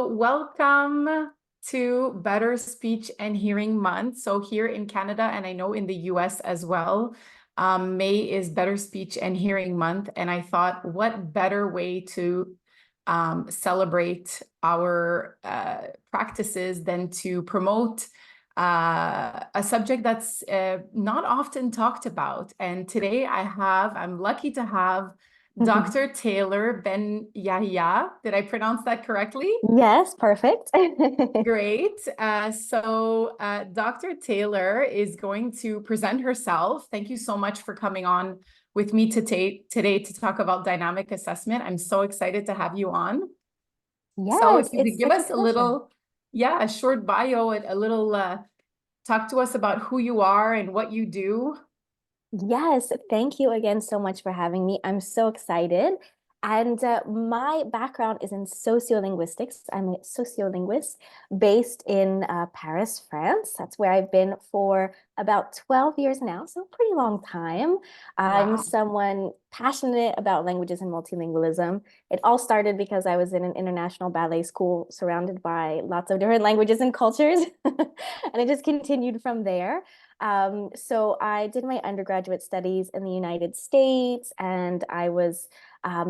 welcome to Better Speech and Hearing Month. So here in Canada, and I know in the US as well, May is Better Speech and Hearing Month. And I thought, what better way to celebrate our practices than to promote a subject that's not often talked about. And today I'm lucky to have Dr. Taylor Benyahia. Did I pronounce that correctly? Yes, perfect. Great. Dr. Taylor is going to present herself. Thank you so much for coming on with me today to talk about dynamic assessment. I'm so excited to have you on. So if Yes, you could it's give such a us a pleasure. little, a short bio, a little talk to us about who you are and what you do. Yes, thank you again so much for having me. I'm so excited. And my background is in sociolinguistics. I'm a sociolinguist based in Paris, France. That's where I've been for about 12 years now, so a pretty long time. I'm Wow. someone passionate about languages and multilingualism. It all started because I was in an international ballet school surrounded by lots of different languages and cultures, and it just continued from there. So I did my undergraduate studies in the United States, and I was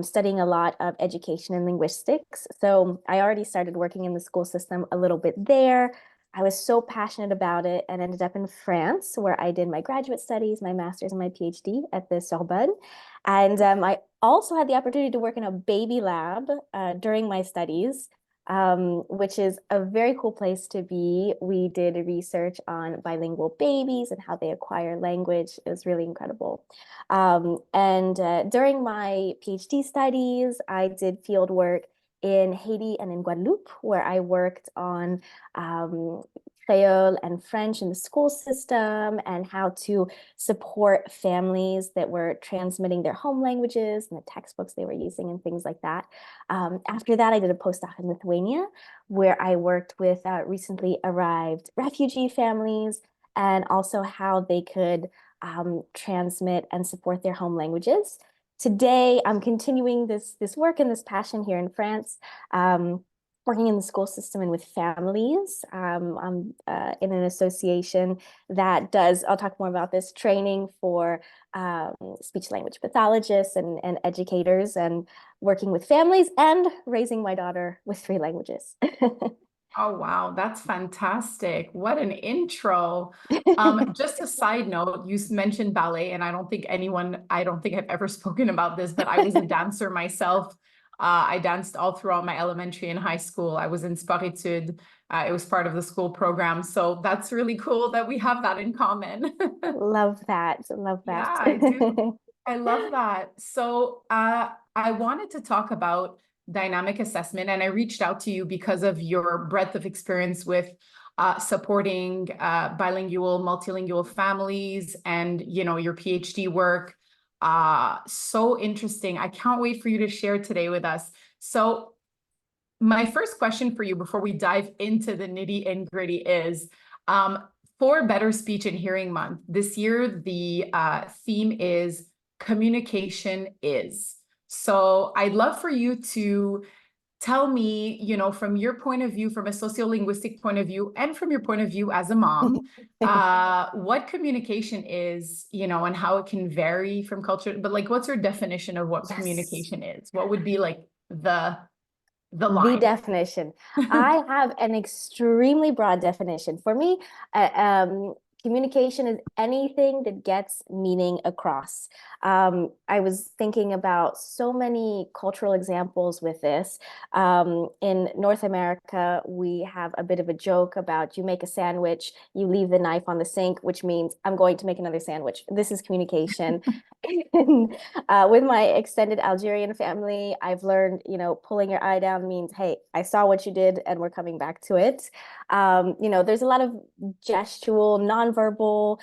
studying a lot of education and linguistics. So I already started working in the school system a little bit there. I was so passionate about it and ended up in France, where I did my graduate studies, my master's and my PhD at the Sorbonne. And I also had the opportunity to work in a baby lab during my studies, which is a very cool place to be. We did research on bilingual babies and how they acquire language. It was really incredible. And during my PhD studies, I did field work in Haiti and in Guadeloupe, where I worked on Creole and French in the school system and how to support families that were transmitting their home languages and the textbooks they were using and things like that. After that, I did a postdoc in Lithuania, where I worked with recently arrived refugee families and also how they could transmit and support their home languages. Today, I'm continuing this work and this passion here in France, working in the school system and with families. I'm in an association that does, I'll talk more about this, training for speech language pathologists and educators, and working with families and raising my daughter with 3 languages. Oh, wow. That's fantastic. What an intro. Just a side note, you mentioned ballet, and I don't think I've ever spoken about this, but I was a dancer myself. I danced all throughout my elementary and high school. I was in sport études. It was part of the school program. So that's really cool that we have that in common. Love that. Love Yeah, that. I do. I love that. So, I wanted to talk about dynamic assessment, and I reached out to you because of your breadth of experience with supporting bilingual, multilingual families, and your PhD work. So interesting. I can't wait for you to share today with us. So, my first question for you before we dive into the nitty and gritty is, um, for Better Speech and Hearing Month, this year the theme is communication is. So I'd love for you to tell me, from your point of view, from a sociolinguistic point of view, and from your point of view as a mom, what communication is, and how it can vary from culture. But like, what's your definition of what Yes. communication is? What would be like the The line? definition. I have an extremely broad definition. For me, communication is anything that gets meaning across. I was thinking about so many cultural examples with this. In North America, we have a bit of a joke about you make a sandwich, you leave the knife on the sink, which means I'm going to make another sandwich. This is communication. And, with my extended Algerian family, I've learned, pulling your eye down means, hey, I saw what you did and we're coming back to it. There's a lot of gestural, nonverbal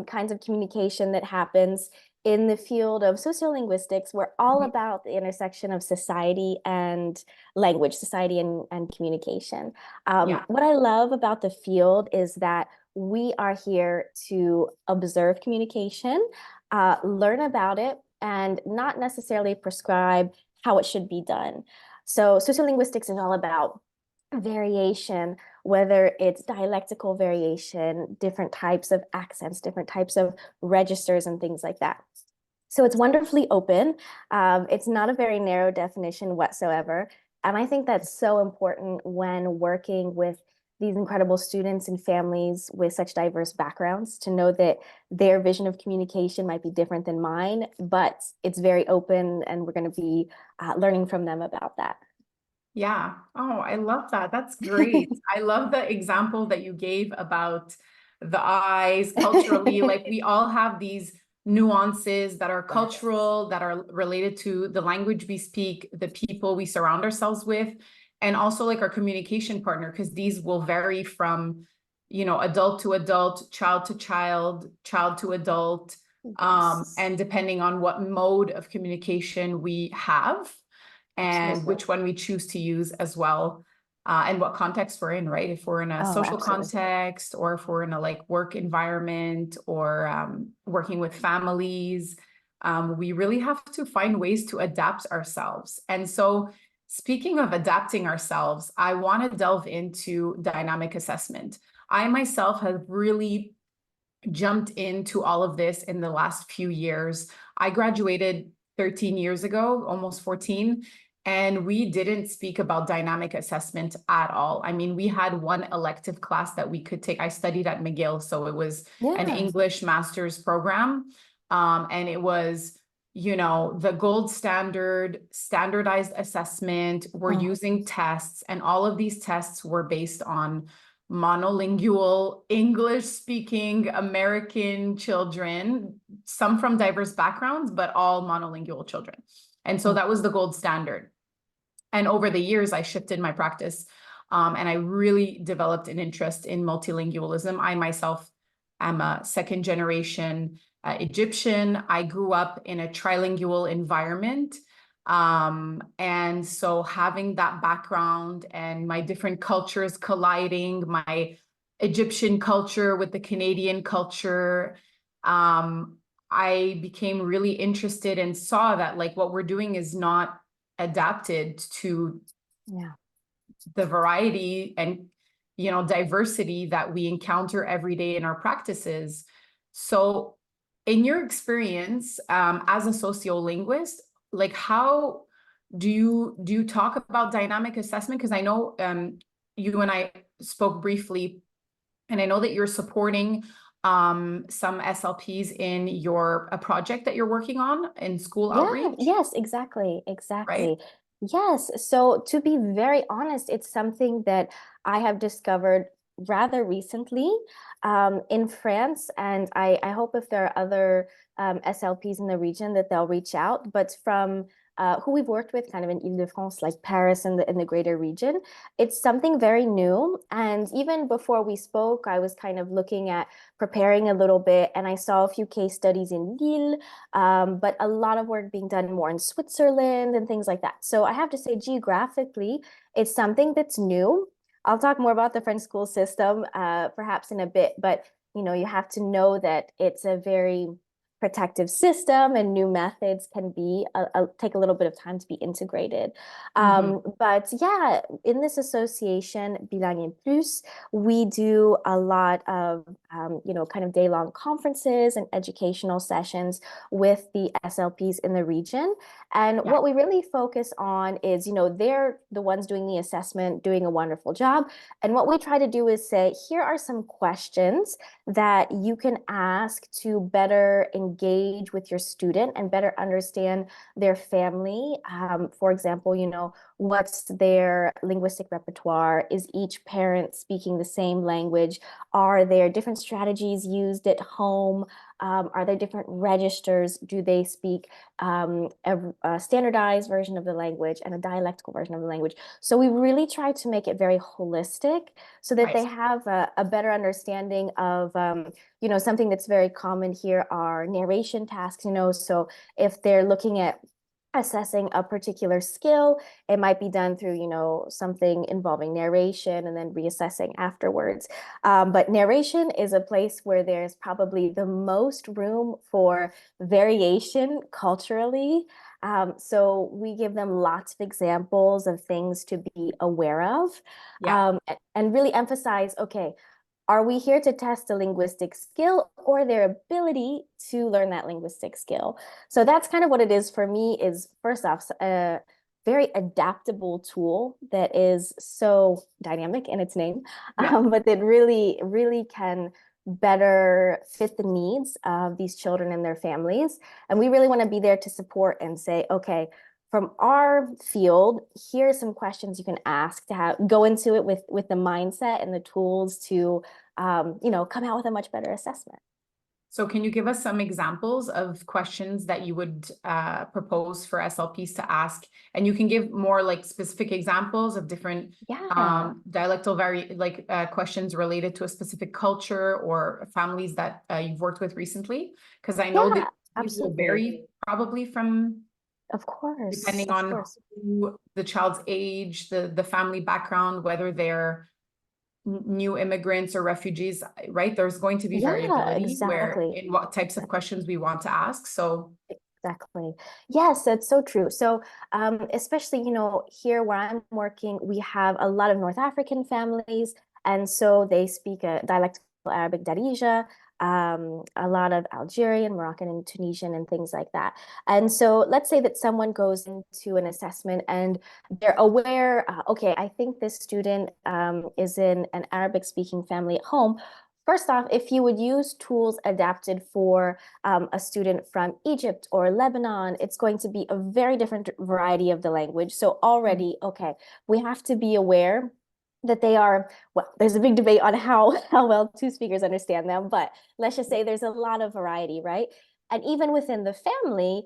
kinds of communication that happens in the field of sociolinguistics. We're all about the intersection of society and language, society and communication. Yeah. What I love about the field is that we are here to observe communication, learn about it, and not necessarily prescribe how it should be done. So sociolinguistics is all about variation, whether it's dialectical variation, different types of accents, different types of registers and things like that. So it's wonderfully open. It's not a very narrow definition whatsoever. And I think that's so important when working with these incredible students and families with such diverse backgrounds to know that their vision of communication might be different than mine, but it's very open and we're going to be learning from them about that. Yeah. Oh, I love that. That's great. I love the example that you gave about the eyes culturally. Like we all have these nuances that are cultural, that are related to the language we speak, the people we surround ourselves with, and also like our communication partner, because these will vary from, adult to adult, child to child, child to adult, Yes, and depending on what mode of communication we have and absolutely. which one we choose to use as well, and what context we're in, right? If we're in a Oh, social absolutely. context, or if we're in a like work environment, or working with families, we really have to find ways to adapt ourselves. And so, speaking of adapting ourselves, I want to delve into dynamic assessment. I myself have really jumped into all of this in the last few years. I graduated 13 years ago, almost 14, and we didn't speak about dynamic assessment at all. I mean, we had one elective class that we could take. I studied at McGill, so it was an Yeah. English master's program. And it was, the gold standard, standardized assessment. We're Oh, using tests, and all of these tests were based on monolingual English speaking American children, some from diverse backgrounds, but all monolingual children. And so oh, that was the gold standard. And over the years, I shifted my practice, and I really developed an interest in multilingualism. I myself am a second generation Egyptian. I grew up in a trilingual environment. And so having that background and my different cultures colliding, my Egyptian culture with the Canadian culture, I became really interested and saw that like what we're doing is not adapted to yeah. the variety and diversity that we encounter every day in our practices. So in your experience, as a sociolinguist, like how do you talk about dynamic assessment? Because I know you and I spoke briefly, and I know that you're supporting some SLPs in your a project that you're working on in school Yeah, outreach, yes, exactly, right? exactly. Yes, so to be very honest, it's something that I have discovered rather recently in France, and I hope if there are other SLPs in the region that they'll reach out. But from who we've worked with kind of in Ile-de-France, like Paris and in the greater region, it's something very new. And even before we spoke, I was kind of looking at preparing a little bit, and I saw a few case studies in Lille, but a lot of work being done more in Switzerland and things like that. So I have to say, geographically, it's something that's new. I'll talk more about the French school system perhaps in a bit, but you have to know that it's a very protective system and new methods can be take a little bit of time to be integrated. Mm-hmm. But yeah, in this association, Bilingual Plus, we do a lot of kind of day-long conferences and educational sessions with the SLPs in the region. And Yeah. what we really focus on is, they're the ones doing the assessment, doing a wonderful job. And what we try to do is say, here are some questions that you can ask to better engage with your student and better understand their family. For example, what's their linguistic repertoire? Is each parent speaking the same language? Are there different strategies used at home? Are there different registers? Do they speak a standardized version of the language and a dialectical version of the language? So we really try to make it very holistic so that Right. they have a better understanding of, something that's very common here are narration tasks, so if they're looking at assessing a particular skill, it might be done through, something involving narration and then reassessing afterwards. But narration is a place where there's probably the most room for variation culturally. So we give them lots of examples of things to be aware of, Yeah. and really emphasize, okay, are we here to test a linguistic skill or their ability to learn that linguistic skill? So that's kind of what it is for me, is first off, a very adaptable tool that is so dynamic in its name, Yeah. but that really, really can better fit the needs of these children and their families. And we really want to be there to support and say, okay, from our field, here are some questions you can ask to have go into it with the mindset and the tools to come out with a much better assessment. So can you give us some examples of questions that you would propose for SLPs to ask? And you can give more like specific examples of different Yeah, dialectal questions related to a specific culture or families that you've worked with recently. Because I know yeah, that these will absolutely. vary probably from Of course, depending of on course. the child's age, the family background, whether they're new immigrants or refugees, right? There's going to be Yeah, variability where exactly. in what types of Exactly. questions we want to ask. So Exactly. Yes, that's so true. So, especially, here where I'm working, we have a lot of North African families, and so they speak a dialectal Arabic Darija, a lot of Algerian, Moroccan, and Tunisian, and things like that. And so, let's say that someone goes into an assessment and they're aware, okay, I think this student is in an Arabic-speaking family at home. First off, if you would use tools adapted for a student from Egypt or Lebanon, it's going to be a very different variety of the language. So already, okay, we have to be aware that they are, well, there's a big debate on how well two speakers understand them, but let's just say there's a lot of variety, right? And even within the family,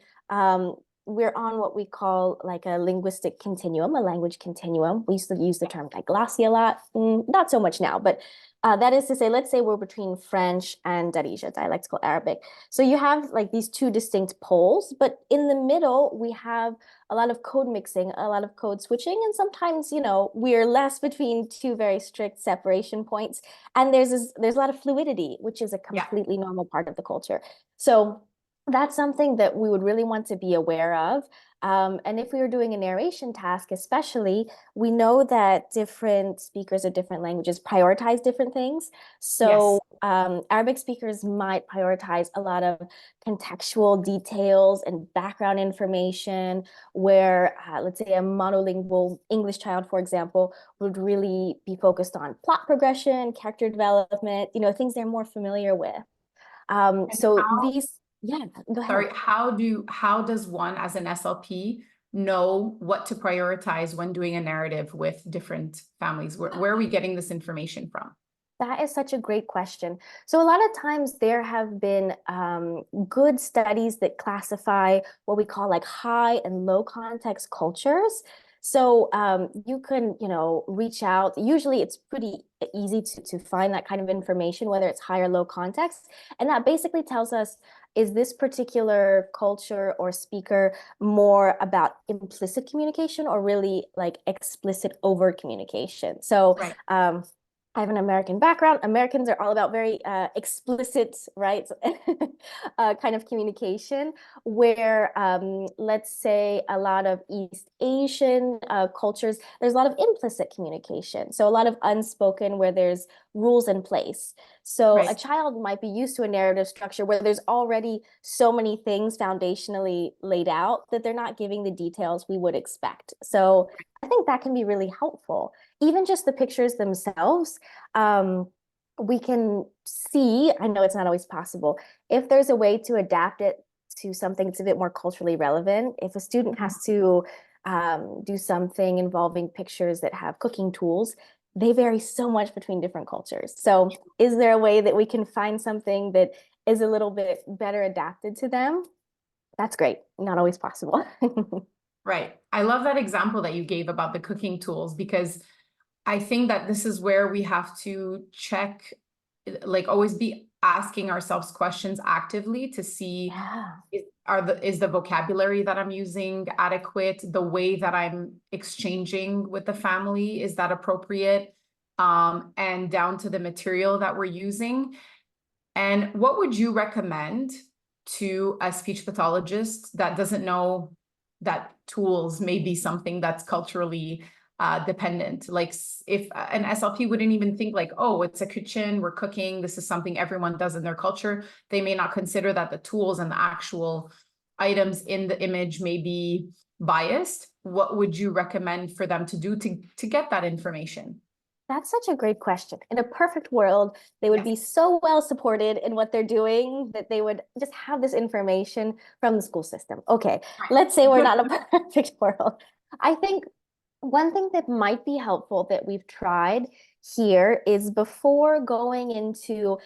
we're on what we call like a linguistic continuum, a language continuum. We used to use the term diglossia a lot, not so much now, but that is to say, let's say we're between French and Darija, dialectical Arabic. So you have like these two distinct poles, but in the middle, we have a lot of code mixing, a lot of code switching, and sometimes, we're less between two very strict separation points. And there's a lot of fluidity, which is a yeah, completely normal part of the culture. So that's something that we would really want to be aware of. And if we were doing a narration task, especially, we know that different speakers of different languages prioritize different things. yes. So Arabic speakers might prioritize a lot of contextual details and background information, where, let's say, a monolingual English child, for example, would really be focused on plot progression, character development, things they're more familiar with. And So how, these, yeah, go ahead. sorry, how does one as an SLP know what to prioritize when doing a narrative with different families? Where are we getting this information from? That is such a great question. So a lot of times there have been good studies that classify what we call like high and low context cultures. So you can, reach out. Usually it's pretty easy to find that kind of information, whether it's high or low context. And that basically tells us, is this particular culture or speaker more about implicit communication or really like explicit over communication? So Right. I have an American background. Americans are all about very explicit, right, kind of communication, where let's say a lot of East Asian cultures, there's a lot of implicit communication. So a lot of unspoken where there's rules in place. So a Right. child might be used to a narrative structure where there's already so many things foundationally laid out that they're not giving the details we would expect. So I think that can be really helpful. Even just the pictures themselves, um, we can see, I know it's not always possible, if there's a way to adapt it to something that's a bit more culturally relevant. If a student has to do something involving pictures that have cooking tools, they vary so much between different cultures. So is there a way that we can find something that is a little bit better adapted to them? That's great. Not always possible. Right. I love that example that you gave about the cooking tools because I think that this is where we have to check, like always be asking ourselves questions actively to see Yeah. is the vocabulary that I'm using adequate? The way that I'm exchanging with the family, is that appropriate? And down to the material that we're using. And what would you recommend to a speech pathologist that doesn't know that tools may be something that's culturally dependent. Like if an SLP wouldn't even think like, oh, it's a kitchen, we're cooking, this is something everyone does in their culture. They may not consider that the tools and the actual items in the image may be biased. What would you recommend for them to do to get that information? That's such a great question. In a perfect world, they would Yes. be so well supported in what they're doing that they would just have this information from the school system. Okay, let's say we're not in a perfect world. I think one thing that might be helpful that we've tried here is before going into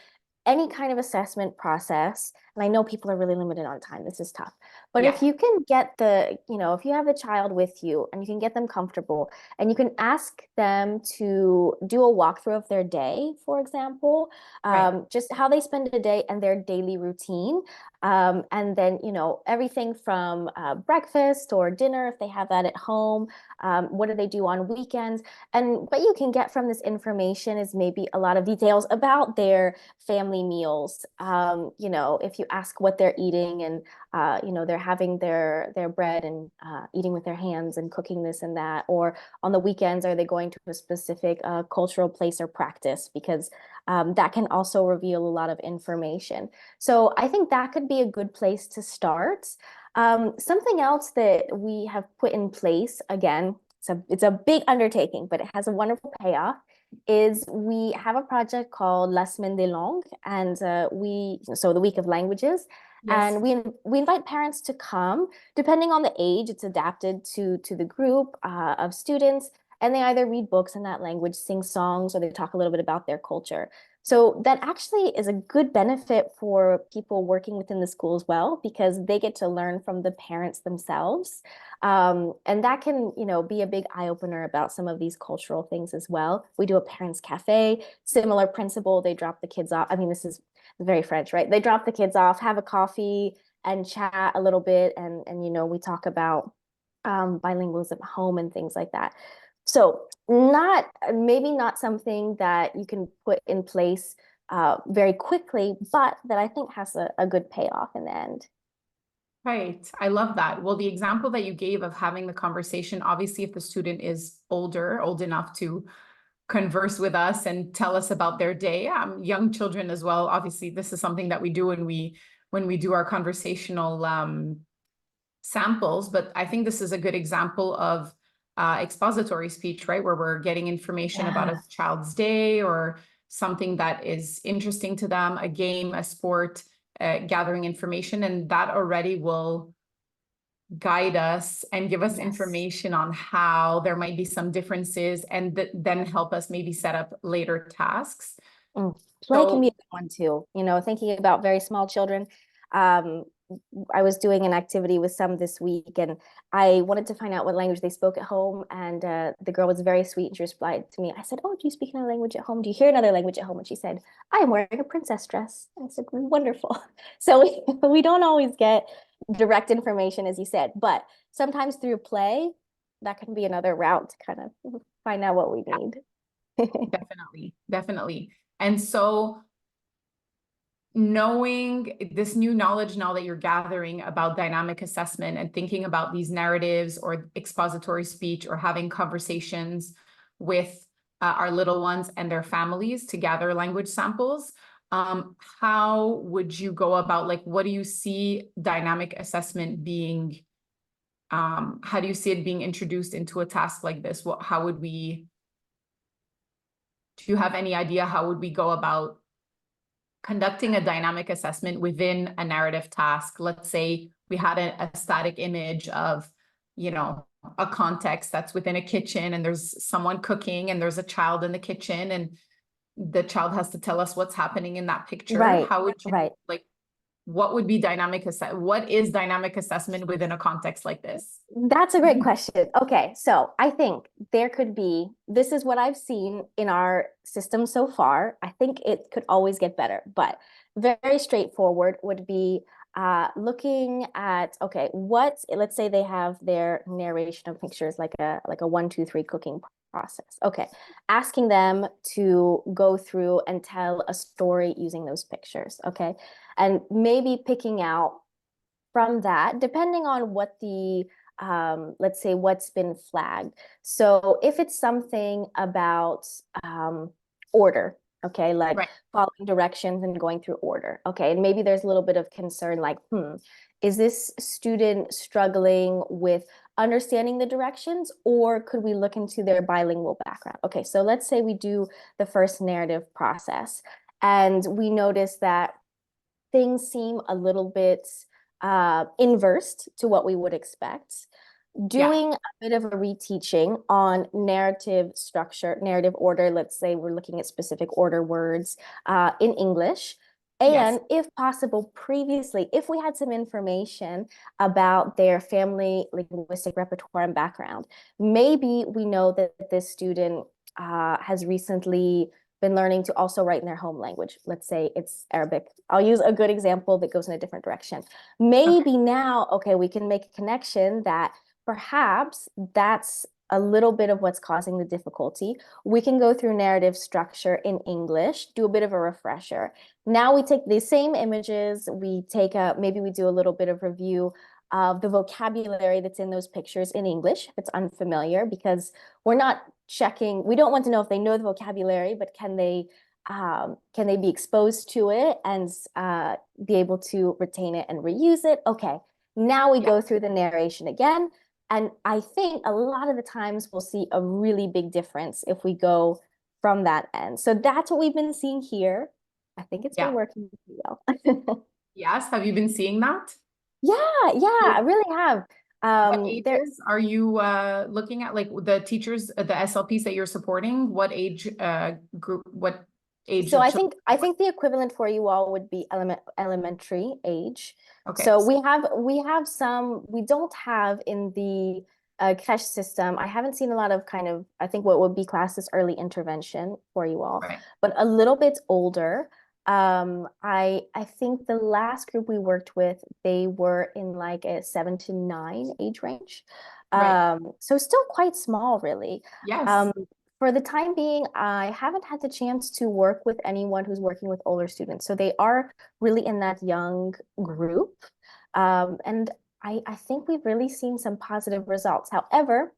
any kind of assessment process, and I know people are really limited on time, this is tough, but Yeah. if you can get if you have the child with you and you can get them comfortable and you can ask them to do a walkthrough of their day, for example, Right. just how they spend a day and their daily routine. And then, everything from breakfast or dinner, if they have that at home, what do they do on weekends? And what you can get from this information is maybe a lot of details about their family meals. If you ask what they're eating and they're having their bread and eating with their hands and cooking this and that, or on the weekends, are they going to a specific cultural place or practice? Because that can also reveal a lot of information. So I think that could be a good place to start. Something else that we have put in place, again, it's a big undertaking, but it has a wonderful payoff, is we have a project called La Semaine des Langues, and so the Week of Languages. Yes. And we invite parents to come. Depending on the age, it's adapted to the group of students, and they either read books in that language, sing songs, or they talk a little bit about their culture. So that actually is a good benefit for people working within the school as well, because they get to learn from the parents themselves. And that can, be a big eye opener about some of these cultural things as well. We do a parents cafe, similar principle. They drop the kids off. I mean, this is very French, right? They drop the kids off, have a coffee and chat a little bit. And we talk about bilingualism at home and things like that. So maybe not something that you can put in place very quickly, but that I think has a good payoff in the end. Right. I love that. Well, the example that you gave of having the conversation, obviously, if the student is old enough to converse with us and tell us about their day, young children as well. Obviously, this is something that we do when we do our conversational samples. But I think this is a good example of expository speech, right? Where we're getting information about a Yes. child's day or something that is interesting to them, a game, a sport, gathering information, and that already will guide us and give us Yes. information on how there might be some differences and then help us maybe set up later tasks. Mm. Play can be So a good one too. Thinking about very small children. Um, I was doing an activity with some this week, and I wanted to find out what language they spoke at home. And the girl was very sweet, and she replied to me. I said, "Oh, do you speak another language at home? Do you hear another language at home?" And she said, "I am wearing a princess dress." And I said, "Wonderful." So we don't always get direct information, as you said, but sometimes through play, that can be another route to kind of find out what we need. definitely, definitely. And so knowing this new knowledge now that you're gathering about dynamic assessment and thinking about these narratives or expository speech or having conversations with our little ones and their families to gather language samples, how would you go about, like, what do you see dynamic assessment being, how do you see it being introduced into a task like this? How would we, do you have any idea how would we go about conducting a dynamic assessment within a narrative task? Let's say we had a static image of, a context that's within a kitchen and there's someone cooking and there's a child in the kitchen and the child has to tell us what's happening in that picture. Right, How would you, right. like, what would be what is dynamic assessment within a context like this? That's a great question. Okay, so I think this is what I've seen in our system so far. I think it could always get better, but very straightforward would be looking at, okay, let's say they have their narration of pictures like a 1, 2, 3 cooking process. Okay, asking them to go through and tell a story using those pictures. Okay, and maybe picking out from that, depending on what the let's say what's been flagged. So if it's something about order, okay, like Right. following directions and going through order, okay, and maybe there's a little bit of concern like, is this student struggling with understanding the directions, or could we look into their bilingual background? Okay, so let's say we do the first narrative process and we notice that things seem a little bit inversed to what we would expect. Yeah. Doing a bit of a reteaching on narrative structure, narrative order, let's say we're looking at specific order words in English. Yes. And if possible, previously, if we had some information about their family linguistic repertoire and background, maybe we know that this student has recently been learning to also write in their home language. Let's say it's Arabic. I'll use a good example that goes in a different direction. Okay. Maybe now, okay, we can make a connection that perhaps that's a little bit of what's causing the difficulty. We can go through narrative structure in English, do a bit of a refresher. Now we take the same images, we take maybe we do a little bit of review of the vocabulary that's in those pictures in English, if it's unfamiliar, because we're not checking, we don't want to know if they know the vocabulary, but can they be exposed to it and be able to retain it and reuse it? Okay, now we Yeah. go through the narration again. And I think a lot of the times we'll see a really big difference if we go from that end. So that's what we've been seeing here. I think it's been Yeah. working pretty well. Yes. Have you been seeing that? Yeah, I really have. What There, ages are you looking at? Like the teachers, the SLPs that you're supporting, what age group, what age so of I children? think the equivalent for you all would be elementary age. Okay. So we have some, we don't have in the creche system. I haven't seen a lot of kind of, I think what would be classed as early intervention for you all, Right. but a little bit older. I think the last group we worked with, they were in like a 7 to 9 age range. Right. So still quite small, really. Yes. Um, for the time being, I haven't had the chance to work with anyone who's working with older students. So they are really in that young group. And I think we've really seen some positive results. However,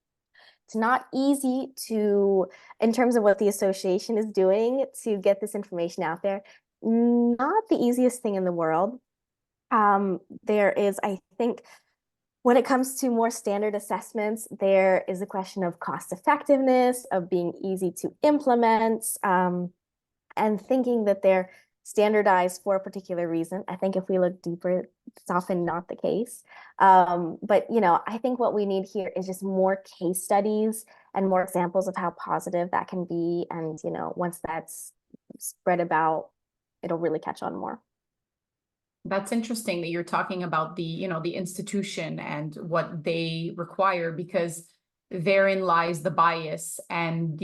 it's not easy to, in terms of what the association is doing to get this information out there, not the easiest thing in the world. There is, I think, when it comes to more standard assessments, there is a question of cost effectiveness, of being easy to implement, and thinking that they're standardized for a particular reason. I think if we look deeper, it's often not the case. But I think what we need here is just more case studies and more examples of how positive that can be. And once that's spread about, it'll really catch on more. That's interesting that you're talking about the institution and what they require, because therein lies the bias and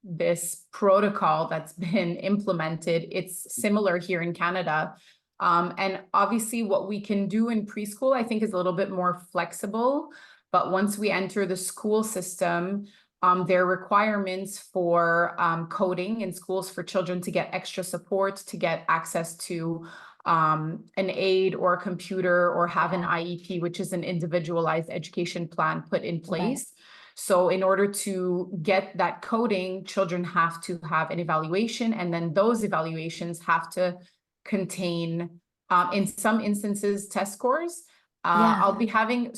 this protocol that's been implemented. It's similar here in Canada. And obviously what we can do in preschool, I think, is a little bit more flexible. But once we enter the school system, there are requirements for coding in schools for children to get extra support, to get access to an aid or a computer, or have an IEP, which is an individualized education plan, put in Right. place. So in order to get that coding, children have to have an evaluation, and then those evaluations have to contain, in some instances, test scores. Yeah. I'll be having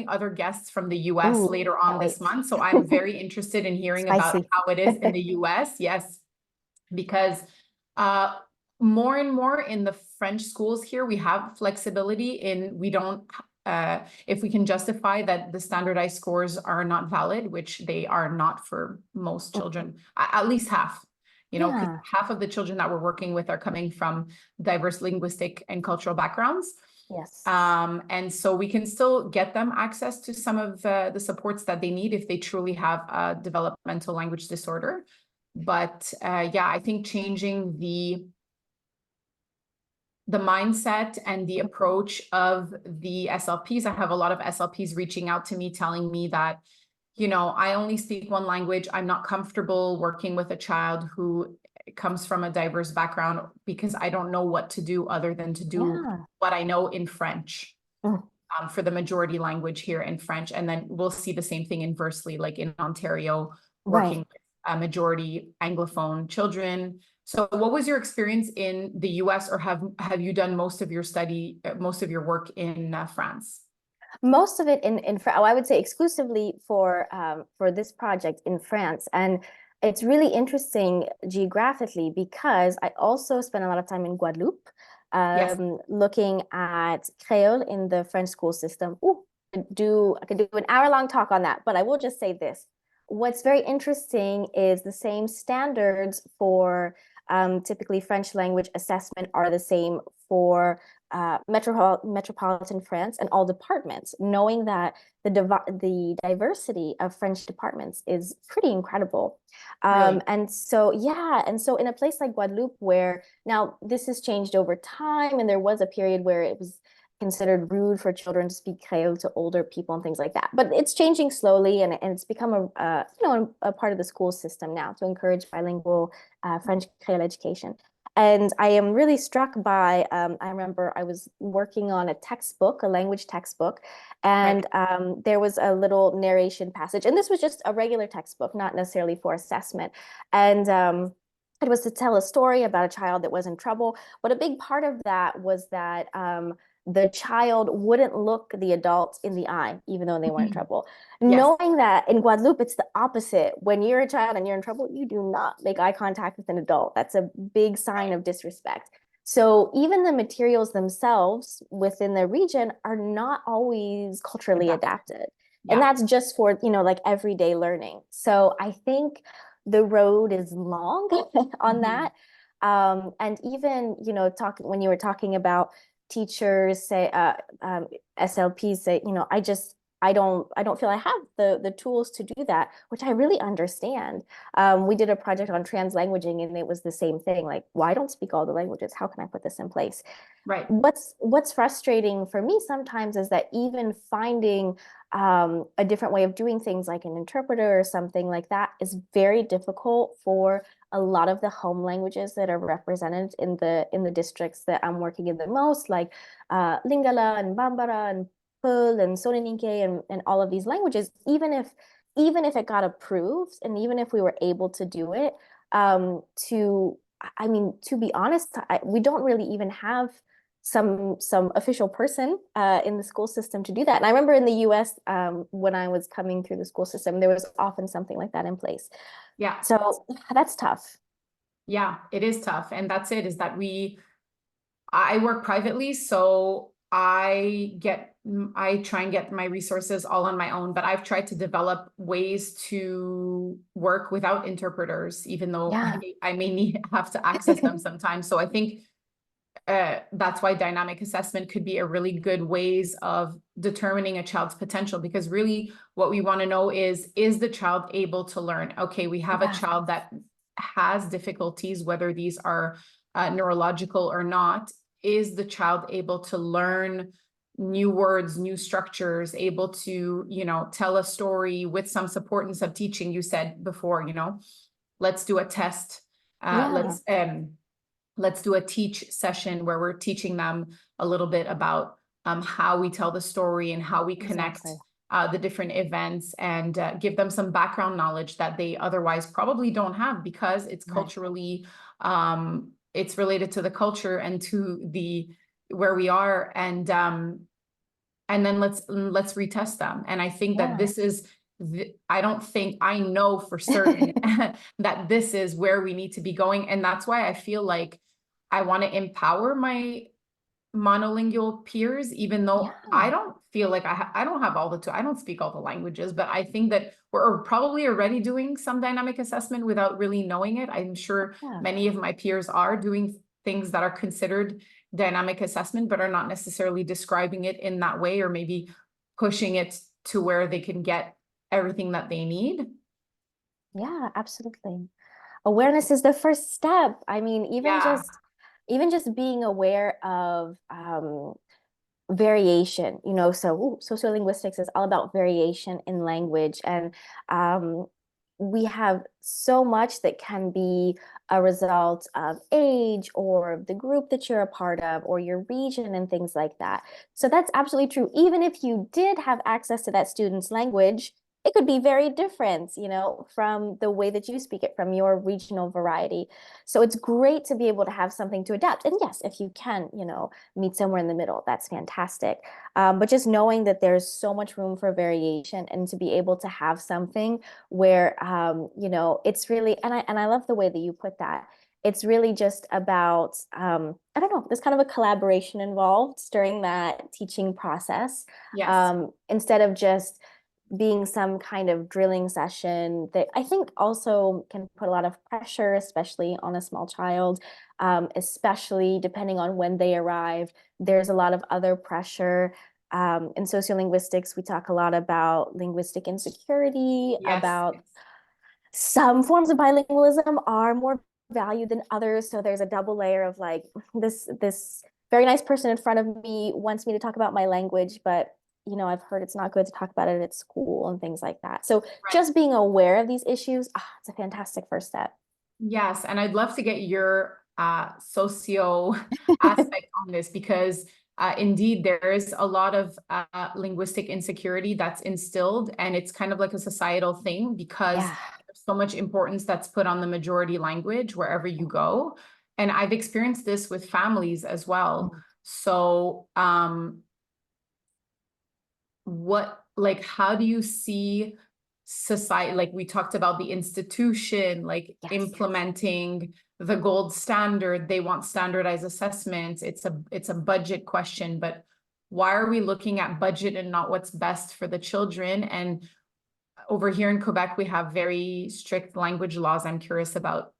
other guests from the US Ooh, later on can't this wait. month. So I'm very interested in hearing about Spicy. how it is in the US. Yes, because uh, more and more in the French schools here, we have flexibility in, we don't, if we can justify that the standardized scores are not valid, which they are not for most children, at least half, because Yeah. half of the children that we're working with are coming from diverse linguistic and cultural backgrounds. Yes. And so we can still get them access to some of the supports that they need if they truly have a developmental language disorder. But yeah, I think changing the mindset and the approach of the SLPs. I have a lot of SLPs reaching out to me, telling me that, I only speak one language. I'm not comfortable working with a child who comes from a diverse background because I don't know what to do other than to do Yeah. what I know in French. Mm. for the majority language here in French. And then we'll see the same thing inversely, like in Ontario, Right. working with a majority Anglophone children. So what was your experience in the US, or have you done most of your study, most of your work in France? Most of it in France, I would say exclusively for this project in France. And it's really interesting geographically because I also spent a lot of time in Guadeloupe, Yes. looking at Creole in the French school system. Ooh, I could do an hour-long talk on that, but I will just say this. What's very interesting is the same standards for typically French language assessment are the same for metropolitan France and all departments, knowing that the diversity of French departments is pretty incredible. Really? And so, yeah, and so in a place like Guadeloupe, where now this has changed over time, and there was a period where it was considered rude for children to speak Creole to older people and things like that. But it's changing slowly, and it's become a part of the school system now to encourage bilingual French Creole education. And I am really struck by, I remember I was working on a textbook, a language textbook, Right. and there was a little narration passage. And this was just a regular textbook, not necessarily for assessment. And it was to tell a story about a child that was in trouble. But a big part of that was that the child wouldn't look the adult in the eye, even though they were in Mhm. trouble. Yes. Knowing that in Guadeloupe, it's the opposite. When you're a child and you're in trouble, you do not make eye contact with an adult. That's a big sign of disrespect. So even the materials themselves within the region are not always culturally Adapted. adapted. And Yeah. that's just for, like everyday learning. So I think the road is long on Mhm. that. And even, talking when you were talking about teachers say SLPs say, I don't feel I have the tools to do that, which I really understand. We did a project on translanguaging, and it was the same thing. Like, well, I don't speak all the languages. How can I put this in place? Right. What's frustrating for me sometimes is that even finding a different way of doing things, like an interpreter or something like that, is very difficult for a lot of the home languages that are represented in the districts that I'm working in the most, like Lingala and Bambara and Peul and Soninke and all of these languages. Even if it got approved, and even if we were able to do it, to I mean, to be honest, we don't really even have some official person in the school system to do that. And I remember in the US, when I was coming through the school system, there was often something like that in place. Yeah. So that's tough. Yeah, it is tough. And that's it, is that I work privately, so I try and get my resources all on my own, but I've tried to develop ways to work without interpreters, even though Yeah. I may have to access them sometimes. So I think that's why dynamic assessment could be a really good ways of determining a child's potential, because really what we want to know is the child able to learn? Okay, we have a Yeah. child that has difficulties, whether these are neurological or not. Is the child able to learn new words, new structures, able to, tell a story with some support and some teaching? You said before, let's do a test. Yeah. Let's do a teach session where we're teaching them a little bit about how we tell the story and how we connect Exactly. the different events, and give them some background knowledge that they otherwise probably don't have, because it's Right. culturally, it's related to the culture and to the where we are, and then let's retest them. And I think that Yeah. this is I don't think I know for certain that this is where we need to be going. And that's why I feel like I want to empower my monolingual peers, even though I Yeah. don't feel like I don't have all I don't speak all the languages, but I think that we're probably already doing some dynamic assessment without really knowing it. I'm sure Yeah. many of my peers are doing things that are considered dynamic assessment, but are not necessarily describing it in that way, or maybe pushing it to where they can get everything that they need. Yeah, absolutely. Awareness is the first step. I mean, Yeah. even just being aware of variation, so sociolinguistics is all about variation in language. And we have so much that can be a result of age or the group that you're a part of or your region and things like that. So that's absolutely true. Even if you did have access to that student's language, it could be very different, you know, from the way that you speak it, from your regional variety. So it's great to be able to have something to adapt. And yes, if you can, you know, meet somewhere in the middle, that's fantastic. But just knowing that there's so much room for variation and to be able to have something where you know, it's really, and I love the way that you put that. It's really just about I don't know, there's kind of a collaboration involved during that teaching process. Yes. Instead of just being some kind of drilling session that I think also can put a lot of pressure, especially on a small child, especially depending on when they arrive. There's a lot of other pressure. In sociolinguistics, we talk a lot about linguistic insecurity, Yes. about Yes. some forms of bilingualism are more valued than others. So there's a double layer of like this very nice person in front of me wants me to talk about my language, but you know, I've heard it's not good to talk about it at school and things like that. So Right. just being aware of these issues, it's a fantastic first step. Yes, and I'd love to get your socio aspect on this because indeed there is a lot of linguistic insecurity that's instilled, and it's kind of like a societal thing because Yeah. there's so much importance that's put on the majority language wherever you go. And I've experienced this with families as well. So, how do you see society, like we talked about the institution, like Yes. implementing the gold standard? They want standardized assessments. It's a budget question, but why are we looking at budget and not what's best for the children? And over here in Quebec, we have very strict language laws. I'm curious about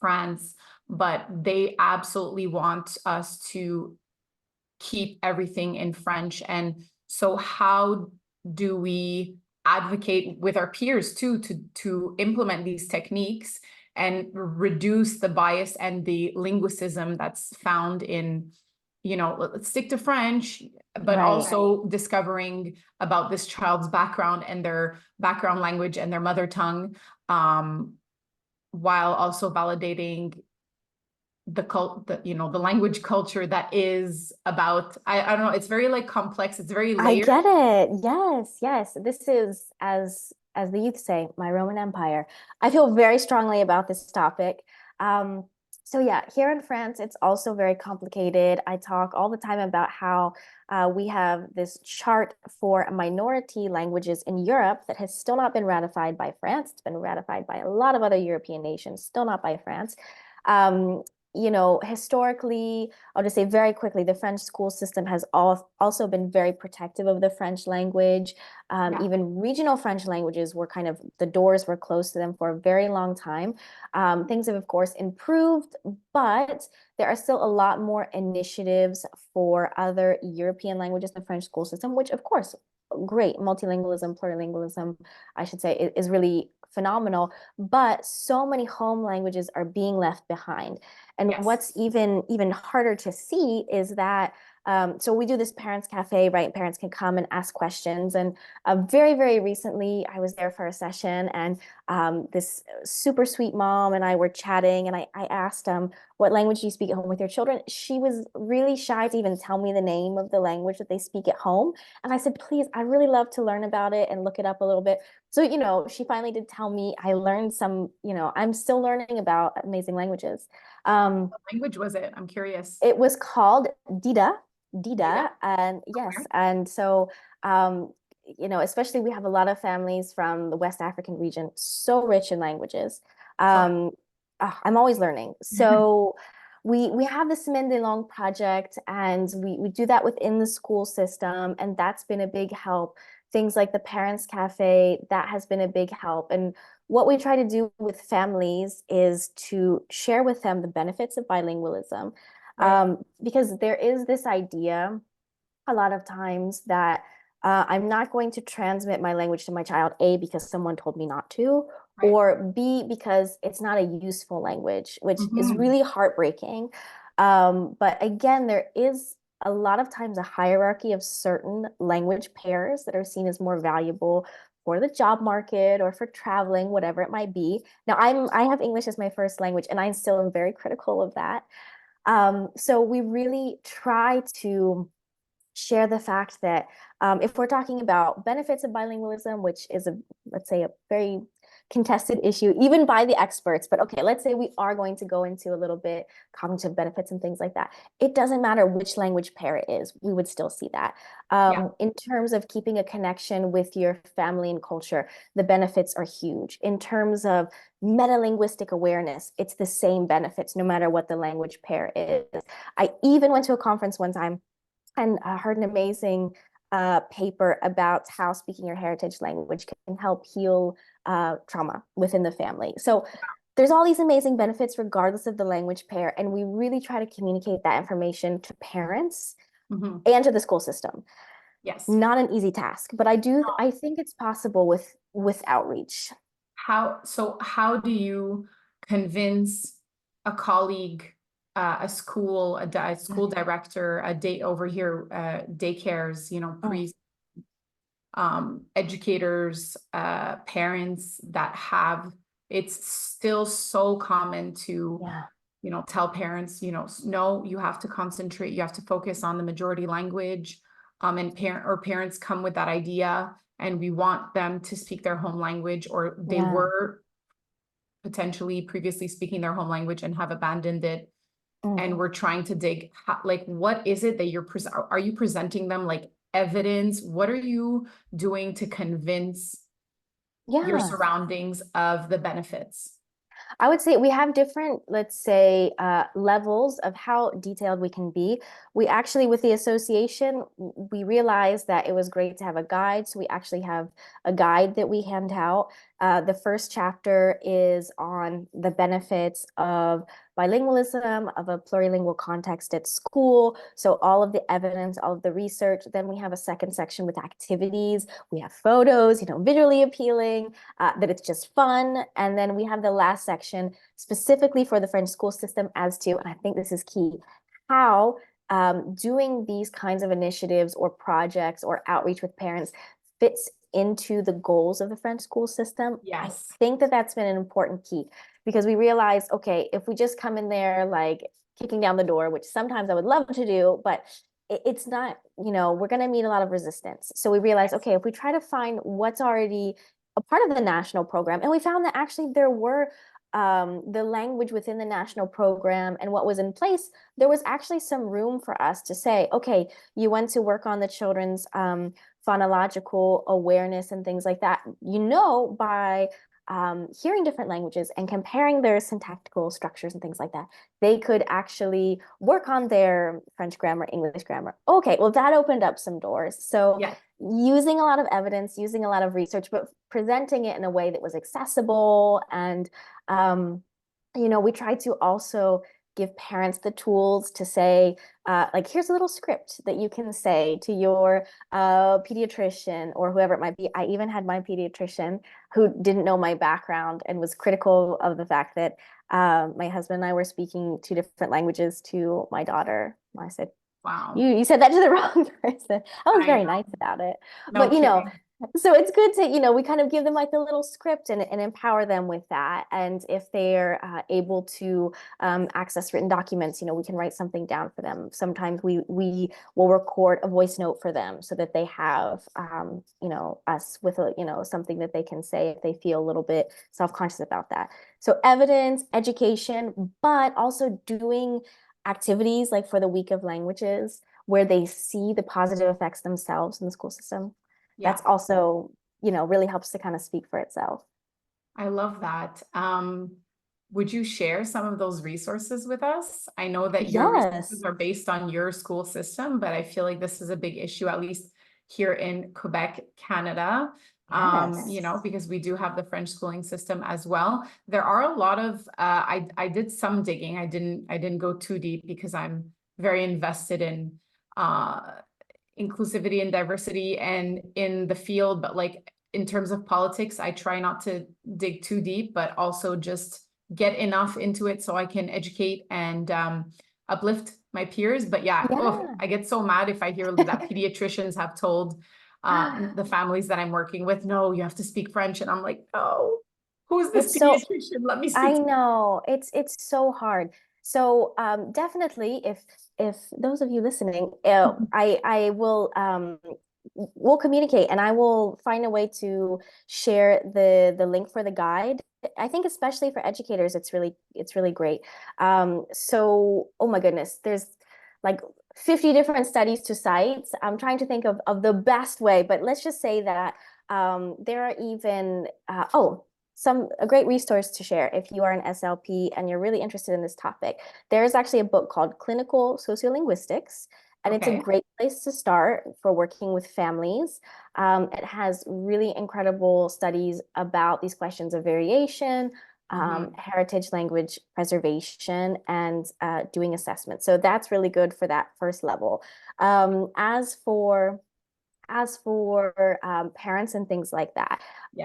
France, but they absolutely want us to keep everything in French. And so how do we advocate with our peers too to implement these techniques and reduce the bias and the linguicism that's found in, let's stick to French, but Right. also discovering about this child's background and their background language and their mother tongue, while also validating the language culture that is about, I don't know, it's very like complex, it's very I layered. get it. Yes, yes. This is, as the youth say, my Roman Empire. I feel very strongly about this topic. Um, so yeah, here in France, it's also very complicated. I talk all the time about how we have this chart for minority languages in Europe that has still not been ratified by France. It's been ratified by a lot of other European nations, still not by France. Um, you know, historically, I'll just say very quickly, the French school system has also been very protective of the French language. Yeah. Even regional French languages were kind of, the doors were closed to them for a very long time. Things have, of course, improved, but there are still a lot more initiatives for other European languages in the French school system, which, of course, great. Multilingualism, plurilingualism, I should say, is really phenomenal. But so many home languages are being left behind. And Yes. what's even harder to see is that so we do this parents cafe, right? Parents can come and ask questions. And very recently, I was there for a session, and this super sweet mom and I were chatting, and I asked what language do you speak at home with your children? She was really shy to even tell me the name of the language that they speak at home. And I said, please, I really love to learn about it and look it up a little bit. So, you know, she finally did tell me. I learned some, you know, I'm still learning about amazing languages. Um, What language was it? I'm curious. it was called Dida, Data? Dida, and yes, Okay. and so um, you know, especially we have a lot of families from the West African region, so rich in languages. Sorry. Um, I'm always learning. So we have the Semaine des Langues project, and we do that within the school system, and that's been a big help. Things like the Parents Cafe, that has been a big help. And what we try to do with families is to share with them the benefits of bilingualism. Right. Because there is this idea a lot of times that I'm not going to transmit my language to my child, A, because someone told me not to, Right. or B, because it's not a useful language, which is Mhm. really heartbreaking. But again, there is a lot of times a hierarchy of certain language pairs that are seen as more valuable for the job market or for traveling, whatever it might be. Now, I have English as my first language, and I still am very critical of that. So we really try to share the fact that if we're talking about benefits of bilingualism, which is let's say a very contested issue, even by the experts, but okay, let's say we are going to go into a little bit cognitive benefits and things like that. It doesn't matter which language pair it is, we would still see that. Yeah. In terms of keeping a connection with your family and culture, the benefits are huge. In terms of metalinguistic awareness, it's the same benefits no matter what the language pair is. I even went to a conference one time and heard an amazing paper about how speaking your heritage language can help heal trauma within the family. So there's all these amazing benefits regardless of the language pair, and we really try to communicate that information to parents and to the school system. Yes. Not an easy task, but I think it's possible with outreach. How do you convince a colleague, a school, a school director, daycares, pre educators, parents that it's still so common to tell parents, no, you have to concentrate, you have to focus on the majority language, and parents come with that idea, and we want them to speak their home language, or they were potentially previously speaking their home language and have abandoned it. And we're trying to dig, like, what is it that are you presenting them like evidence? What are you doing to convince your surroundings of the benefits? I would say we have different, let's say, levels of how detailed we can be. We actually, with the association, we realized that it was great to have a guide. So we actually have a guide that we hand out. The first chapter is on the benefits of bilingualism, of a plurilingual context at school. So all of the evidence, all of the research. Then we have a second section with activities. We have photos, visually appealing, that it's just fun. And then we have the last section specifically for the French school system as to, and I think this is key, how doing these kinds of initiatives or projects or outreach with parents fits into the goals of the French school system. Yes. I think that that's been an important key, because we realized, okay, if we just come in there like kicking down the door, which sometimes I would love to do, but it's not, we're going to meet a lot of resistance. So we realized, okay, if we try to find what's already a part of the national program, and we found that actually there were the language within the national program and what was in place, there was actually some room for us to say, okay, you went to work on the children's phonological awareness and things like that, by hearing different languages and comparing their syntactical structures and things like that, they could actually work on their French grammar, English grammar. Okay, well, that opened up some doors. So using a lot of evidence, using a lot of research, but presenting it in a way that was accessible. And, we try to also give parents the tools to say, like, here's a little script that you can say to your pediatrician or whoever it might be. I even had my pediatrician who didn't know my background and was critical of the fact that my husband and I were speaking two different languages to my daughter. I said, wow, you said that to the wrong person. I was very nice about it. No But, kidding. so it's good to, we kind of give them like a little script and empower them with that. And if they're able to access written documents, we can write something down for them. Sometimes we will record a voice note for them so that they have, us with, something that they can say if they feel a little bit self-conscious about that. So evidence, education, but also doing activities like for the Week of Languages where they see the positive effects themselves in the school system. That's also, really helps to kind of speak for itself. I love that. Would you share some of those resources with us? I know that your resources are based on your school system, but I feel like this is a big issue, at least here in Quebec, Canada. Because we do have the French schooling system as well. There are a lot of, I did some digging. I didn't go too deep because I'm very invested in inclusivity and diversity and in the field, but like in terms of politics, I try not to dig too deep, but also just get enough into it so I can educate and uplift my peers. But I get so mad if I hear that pediatricians have told the families that I'm working with, no, you have to speak French. And I'm like, no, who's this It's so, pediatrician? Let me I speak. know it's so hard. So definitely, if those of you listening, I will we'll communicate, and I will find a way to share the link for the guide. I think especially for educators, it's really great. So oh my goodness, there's like 50 different studies to cite. I'm trying to think of the best way, but let's just say that there are even a great resource to share if you are an SLP and you're really interested in this topic. There's actually a book called Clinical Sociolinguistics, and it's a Okay. great place to start for working with families. It has really incredible studies about these questions of variation, heritage language preservation, and doing assessments. So that's really good for that first level. As for parents and things like that,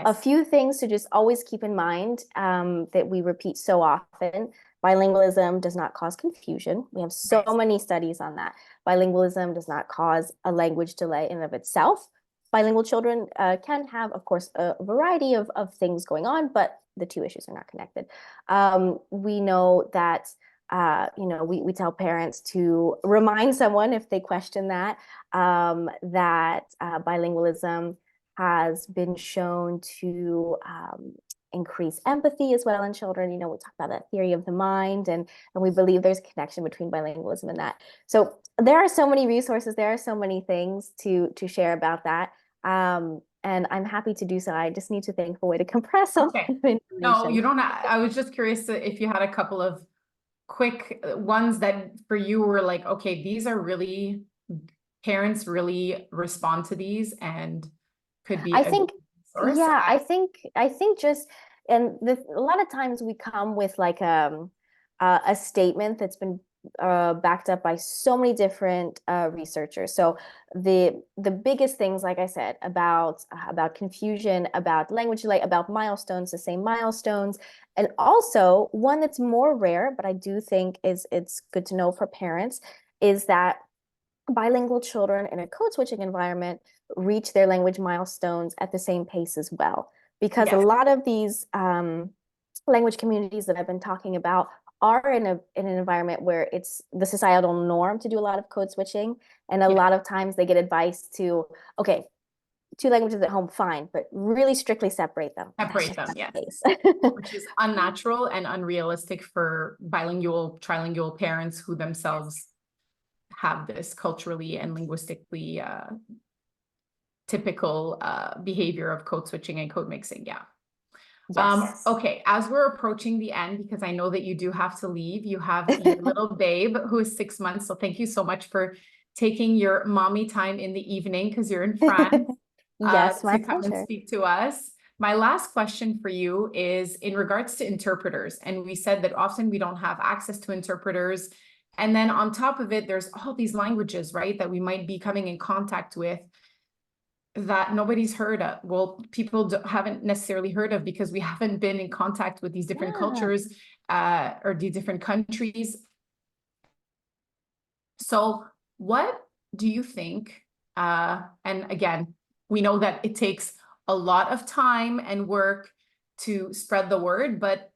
a Yes. few things to just always keep in mind that we repeat so often. Bilingualism does not cause confusion. We have so Right. many studies on that. Bilingualism does not cause a language delay in and of itself. Bilingual children can have, of course, a variety of things going on, but the two issues are not connected. We know that we tell parents to remind someone if they question that bilingualism has been shown to increase empathy as well in children. We talk about that theory of the mind, and we believe there's a connection between bilingualism and that. So there are so many resources, there are so many things to share about that. And I'm happy to do so. I just need to think of a way to compress all Okay. the No, information. you don't. I was just curious if you had a couple of quick ones that for you were like, okay, these are really, parents really respond to these and could be I a good think, source. yeah, I think just, and a lot of times we come with like a statement that's been backed up by so many different researchers. So the biggest things, like I said, about confusion, about language delay, about milestones, the same milestones, and also one that's more rare, but I do think it's good to know for parents, is that bilingual children in a code switching environment reach their language milestones at the same pace as well. Because a Yes. lot of these language communities that I've been talking about are in an environment where it's the societal norm to do a lot of code switching. And a Yes. lot of times they get advice to, okay, two languages at home, fine, but really strictly separate them. And that's Separate just them. not Yes. the case. Which is unnatural and unrealistic for bilingual, trilingual parents who themselves have this culturally and linguistically typical behavior of code switching and code mixing. Yeah. Yes. Okay, as we're approaching the end, because I know that you do have to leave, you have your little babe who is 6 months. So thank you so much for taking your mommy time in the evening because you're in France Yes, my to come and pleasure. speak to us. My last question for you is in regards to interpreters. And we said that often we don't have access to interpreters. And then on top of it, there's all these languages, right, that we might be coming in contact with that nobody's heard of. Well, people haven't necessarily heard of because we haven't been in contact with these different Yeah. cultures or the different countries. So what do you think? And again, we know that it takes a lot of time and work to spread the word, but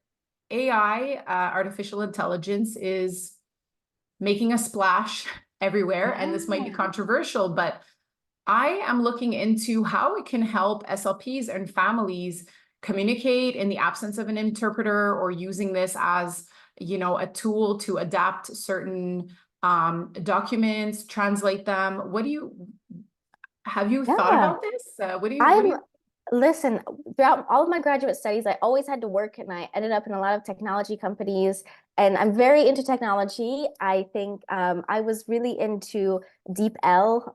AI, artificial intelligence, is making a splash everywhere. And this might be Yeah. controversial, but I am looking into how it can help SLPs and families communicate in the absence of an interpreter or using this as, a tool to adapt certain documents, translate them. Have you thought Yeah. about this? What do I'm you, Listen, throughout all of my graduate studies, I always had to work, and I ended up in a lot of technology companies, and I'm very into technology. I think I was really into DeepL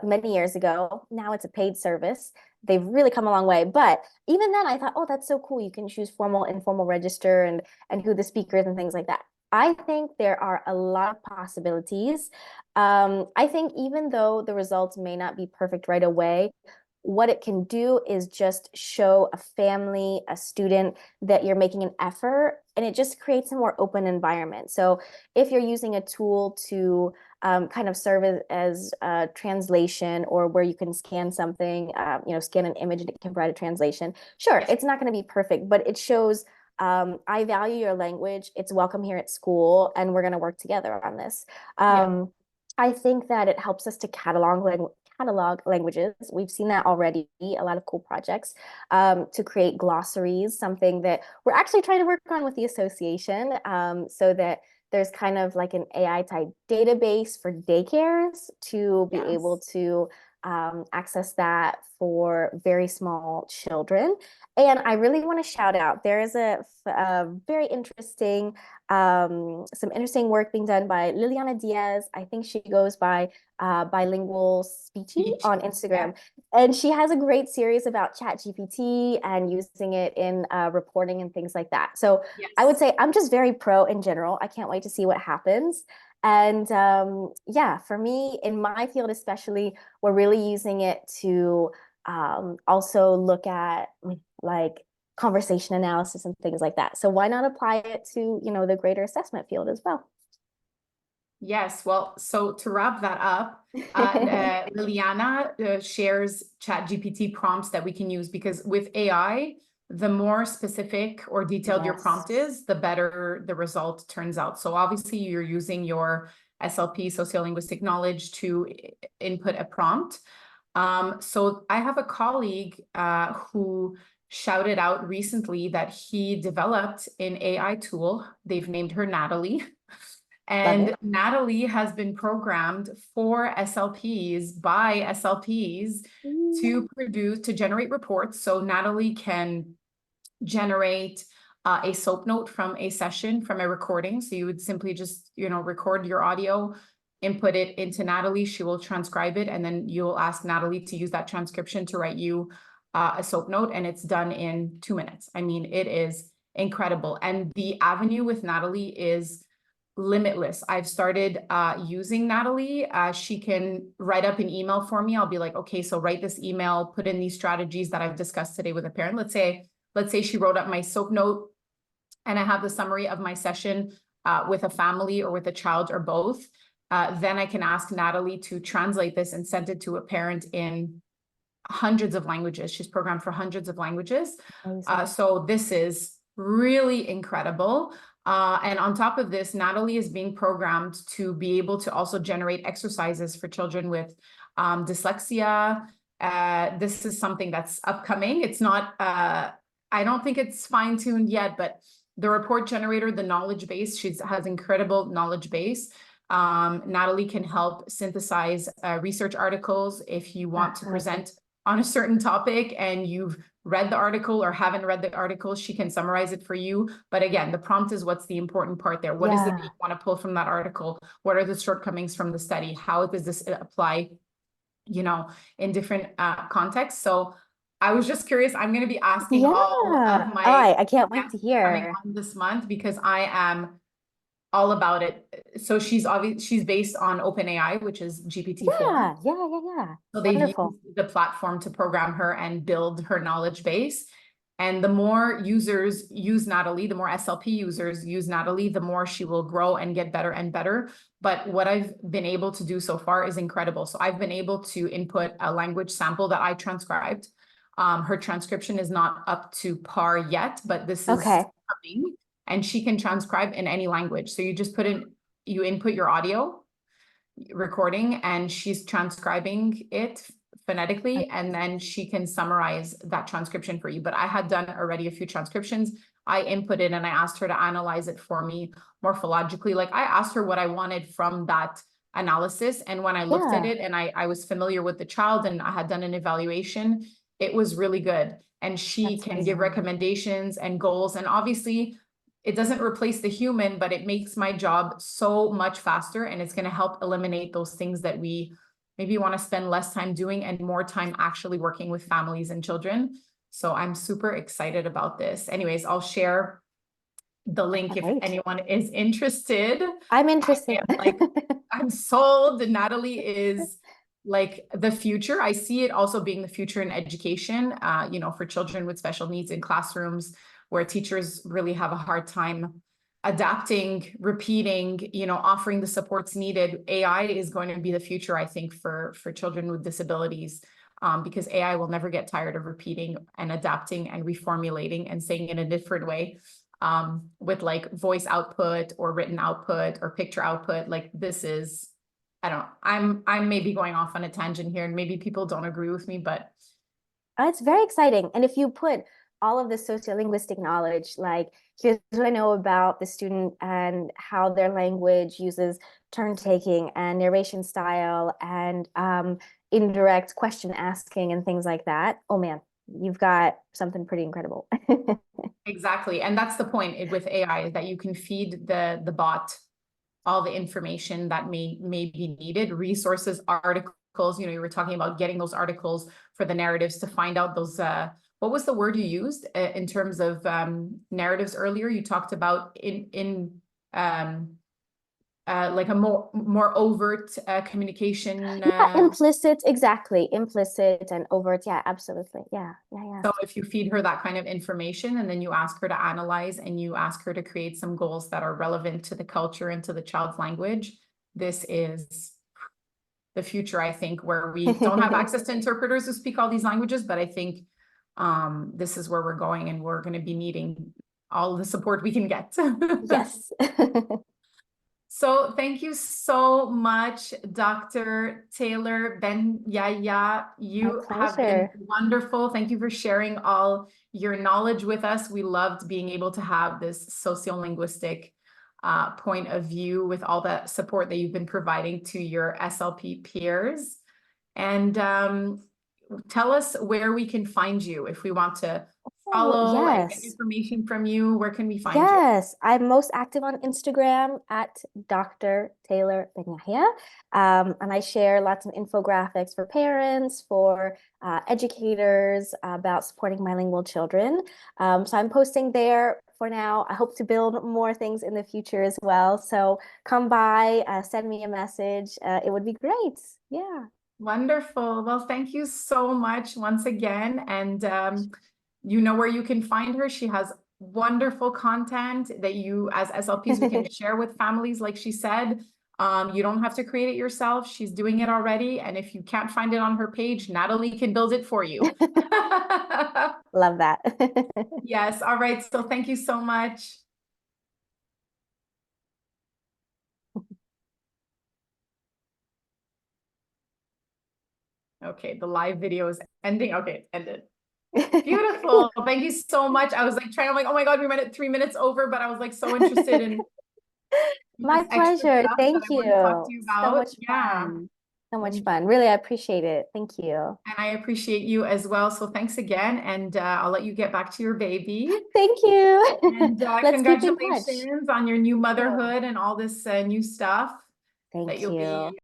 many years ago. Now it's a paid service. They've really come a long way. But even then I thought, oh, that's so cool. You can choose formal, informal register and who the speaker is and things like that. I think there are a lot of possibilities. I think even though the results may not be perfect right away, what it can do is just show a family, a student, that you're making an effort, and it just creates a more open environment. So if you're using a tool to kind of serve as a translation, or where you can scan something, scan an image and it can provide a translation. Sure, it's not going to be perfect, but it shows I value your language. It's welcome here at school, and we're going to work together on this. Yeah. I think that it helps us to catalog languages. We've seen that already, a lot of cool projects to create glossaries, something that we're actually trying to work on with the association, so that there's kind of like an AI type database for daycares to be able Yes. to access that for very small children. And I really want to shout out, there is a very interesting, some interesting work being done by Liliana Diaz. I think she goes by Bilingual Speechy Speech. on Yeah. Instagram. And she has a great series about ChatGPT and using it in reporting and things like that. So I would Yes. say I'm just very pro in general. I can't wait to see what happens. And yeah, for me, in my field especially, we're really using it to also look at like conversation analysis and things like that. So why not apply it to, the greater assessment field as well? Yes. Well, so to wrap that up, Liliana shares ChatGPT prompts that we can use, because with AI, the more specific or detailed your Yes. prompt is, the better the result turns out. So obviously you're using your SLP, sociolinguistic knowledge, to input a prompt. So I have a colleague who shouted out recently that he developed an AI tool. They've named her Natalie. Love And it. Natalie has been programmed for SLPs by SLPs to generate reports. So Natalie can generate a SOAP note from a session, from a recording. So you would simply just, record your audio, input it into Natalie. She will transcribe it, and then you'll ask Natalie to use that transcription to write you a SOAP note, and it's done in 2 minutes. I mean, it is incredible. And the avenue with Natalie is limitless. I've started using Natalie. She can write up an email for me. I'll be like, okay, so write this email, put in these strategies that I've discussed today with a parent. Let's say she wrote up my SOAP note, and I have the summary of my session with a family or with a child or both. Then I can ask Natalie to translate this and send it to a parent in hundreds of languages. She's programmed for hundreds of languages. So this is really incredible. And on top of this, Natalie is being programmed to be able to also generate exercises for children with dyslexia. This is something that's upcoming. It's not, I don't think it's fine-tuned yet, but the report generator, the knowledge base, she has incredible knowledge base. Natalie can help synthesize research articles. If you want to present on a certain topic and you've read the article or haven't read the article, she can summarize it for you. But again, the prompt is what's the important part there. What is it that you want to pull from that article? What are the shortcomings from the study? How does this apply, in different contexts? So I was just curious. I'm going to be asking all of my I can't wait to guests coming hear. on this month, because I am all about it. So she's based on OpenAI, which is GPT-4. Yeah. So they've Wonderful. used the platform to program her and build her knowledge base. And the more users use Natalie, the more SLP users use Natalie, the more she will grow and get better and better. But what I've been able to do so far is incredible. So I've been able to input a language sample that I transcribed. Her transcription is not up to par yet, but this is coming, and she can transcribe in any language. So you input your audio recording, and she's transcribing it phonetically, and then she can summarize that transcription for you. But I had done already a few transcriptions. I inputted and I asked her to analyze it for me morphologically. Like, I asked her what I wanted from that analysis. And when I looked at it and I was familiar with the child and I had done an evaluation, it was really good. And she can give recommendations and goals. And obviously, it doesn't replace the human, but it makes my job so much faster, and it's going to help eliminate those things that we maybe want to spend less time doing and more time actually working with families and children. So I'm super excited about this. Anyways, I'll share the link if anyone is interested. I'm interested. I'm sold. Natalie is like the future. I see it also being the future in education, for children with special needs in classrooms where teachers really have a hard time adapting, repeating, offering the supports needed. AI is going to be the future, I think, for children with disabilities, because AI will never get tired of repeating and adapting and reformulating and saying in a different way, with like voice output or written output or picture output. Like this is, I don't know, I'm maybe going off on a tangent here and maybe people don't agree with me, but It's very exciting. And if you put all of the sociolinguistic knowledge, like here's what I know about the student and how their language uses turn taking and narration style and indirect question asking and things like that. Oh man, you've got something pretty incredible. exactly. And that's the point with AI, is that you can feed the bot all the information that may be needed, resources, articles. You were talking about getting those articles for the narratives to find out those, what was the word you used in terms of narratives earlier? You talked about like a more overt communication. Yeah, implicit, exactly. Implicit and overt. Yeah, absolutely. Yeah. So if you feed her that kind of information and then you ask her to analyze and you ask her to create some goals that are relevant to the culture and to the child's language, this is the future, I think, where we don't have access to interpreters who speak all these languages, but I think this is where we're going, and we're going to be needing all the support we can get. Yes. So thank you so much, Dr. Taylor Benyahia. You My have been pleasure. wonderful. Thank you for sharing all your knowledge with us. We loved being able to have this sociolinguistic point of view with all the support that you've been providing to your SLP peers. And tell us where we can find you if we want to Oh, follow and get yes. information from you. Where can we find you? Yes, I'm most active on Instagram at Dr. Taylor Benyahia. And I share lots of infographics for parents, for educators about supporting bilingual children. So I'm posting there for now. I hope to build more things in the future as well. So come by, send me a message. It would be great. Yeah. Wonderful. Well, thank you so much once again. And you know where you can find her. She has wonderful content that you, as SLPs, we can share with families, like she said. You don't have to create it yourself. She's doing it already. And if you can't find it on her page, Natalie can build it for you. Love that. Yes. All right. So thank you so much. Okay, the live video is ending. Okay, it's ended. Beautiful. Thank you so much. I was like trying, I'm like, oh my God, we went at 3 minutes over, but I was like so interested in My this extra pleasure. stuff that Thank I want to talk you. to you So about. much Yeah. fun. So much And, fun. Really, I appreciate it. Thank you. and I appreciate you as well. So thanks again. And I'll let you get back to your baby. Thank you. And Let's keep in touch. congratulations on your new Thank you. motherhood and all this new stuff that Thank you'll be you.